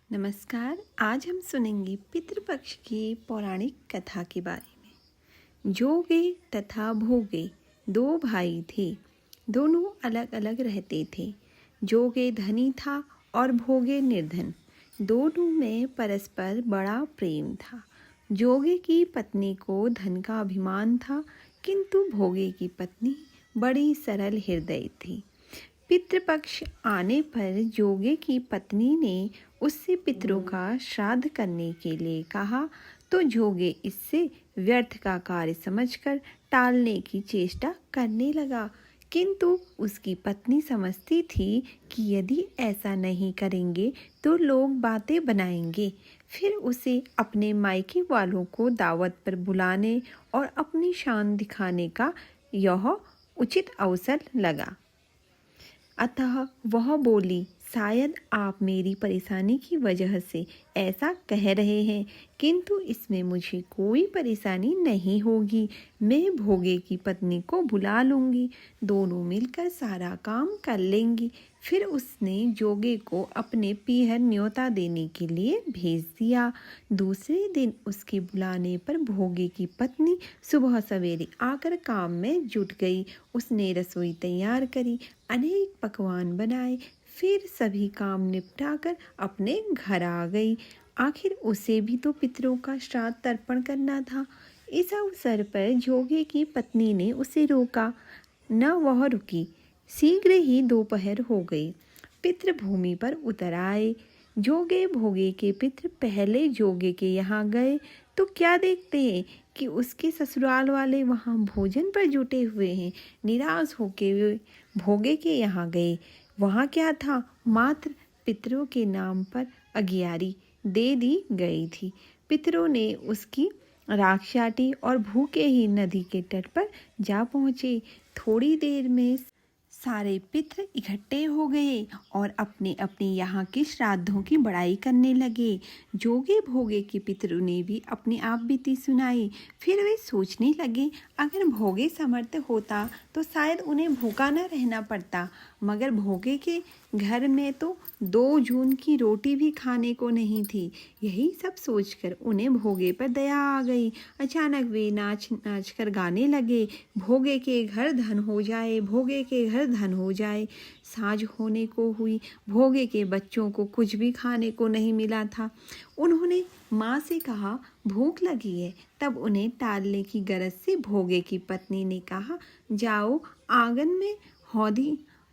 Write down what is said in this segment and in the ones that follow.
नमस्कार। आज हम सुनेंगे पितृपक्ष की पौराणिक कथा के बारे में। जोगे तथा भोगे दो भाई थे। दोनों अलग अलग रहते थे। जोगे धनी था और भोगे निर्धन। दोनों में परस्पर बड़ा प्रेम था। जोगे की पत्नी को धन का अभिमान था, किंतु भोगे की पत्नी बड़ी सरल हृदय थी। पितृपक्ष आने पर जोगे की पत्नी ने उससे पितरों का श्राद्ध करने के लिए कहा, तो जोगे इससे व्यर्थ का कार्य समझकर टालने की चेष्टा करने लगा। किंतु उसकी पत्नी समझती थी कि यदि ऐसा नहीं करेंगे तो लोग बातें बनाएंगे। फिर उसे अपने मायके वालों को दावत पर बुलाने और अपनी शान दिखाने का यह उचित अवसर लगा। अतः वह बोली, शायद आप मेरी परेशानी की वजह से ऐसा कह रहे हैं, किंतु इसमें मुझे कोई परेशानी नहीं होगी। मैं भोगे की पत्नी को बुला लूँगी, दोनों मिलकर सारा काम कर लेंगी। फिर उसने जोगे को अपने पीहर न्योता देने के लिए भेज दिया। दूसरे दिन उसके बुलाने पर भोगे की पत्नी सुबह सवेरे आकर काम में जुट गई। उसने रसोई तैयार करी, अनेक पकवान बनाए, फिर सभी काम निपटाकर अपने घर आ गई। आखिर उसे भी तो पितरों का श्राद्ध तर्पण करना था। इस अवसर पर जोगे की पत्नी ने उसे रोका, न वह रुकी। शीघ्र ही दोपहर हो गई। पितृ भूमि पर उतर आए। जोगे भोगे के पितृ पहले जोगे के यहाँ गए तो क्या देखते हैं कि उसके ससुराल वाले वहाँ भोजन पर जुटे हुए हैं। निराश होके वे भोगे के यहाँ गए। वहाँ क्या था, मात्र पितरों के नाम पर अगियारी दे दी गई थी। पितरों ने उसकी राख चाटी और भूखे ही नदी के तट पर जा पहुँचे। थोड़ी देर में सारे पितृ इकट्ठे हो गए और अपने अपने यहाँ के श्राद्धों की बड़ाई करने लगे। जोगे भोगे के पितरों ने भी अपनी आप बीती सुनाई। फिर वे सोचने लगे, अगर भोगे समर्थ होता तो शायद उन्हें भूखा न रहना पड़ता, मगर भोगे के घर में तो 2 जून की रोटी भी खाने को नहीं थी। यही सब सोचकर उन्हें भोगे पर दया आ गई। अचानक वे नाच नाच कर गाने लगे, भोगे के घर धन हो जाए, भोगे के घर धन हो जाए। साँझ होने को हुई। भोगे के बच्चों को कुछ भी खाने को नहीं मिला था। उन्होंने माँ से कहा, भूख लगी है। तब उन्हें टालने की गरज से भोगे की पत्नी ने कहा, जाओ, आंगन में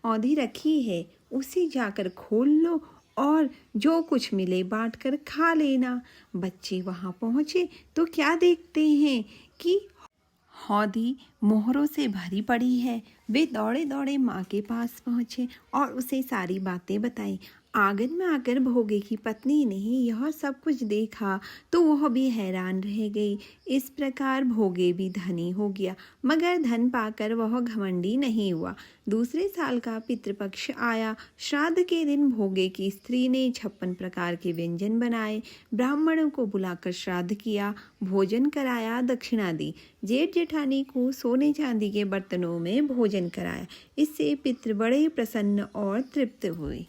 औधी रखी है, उसे जाकर खोल लो और जो कुछ मिले बांट कर खा लेना। बच्चे वहाँ पहुँचे तो क्या देखते हैं कि हौदी मोहरों से भरी पड़ी है। वे दौड़े दौड़े माँ के पास पहुँचे और उसे सारी बातें बताई। आंगन में आकर भोगे की पत्नी ने यह सब कुछ देखा तो वह भी हैरान रह गई। इस प्रकार भोगे भी धनी हो गया, मगर धन पाकर वह घमंडी नहीं हुआ। दूसरे साल का पितृपक्ष आया। श्राद्ध के दिन भोगे की स्त्री ने 56 प्रकार के व्यंजन बनाए, ब्राह्मणों को बुलाकर श्राद्ध किया, भोजन कराया, दक्षिणा दी। जेठ जेठानी को सोने चांदी के बर्तनों में भोजन कराया। इससे पितृ बड़े प्रसन्न और तृप्त हुए।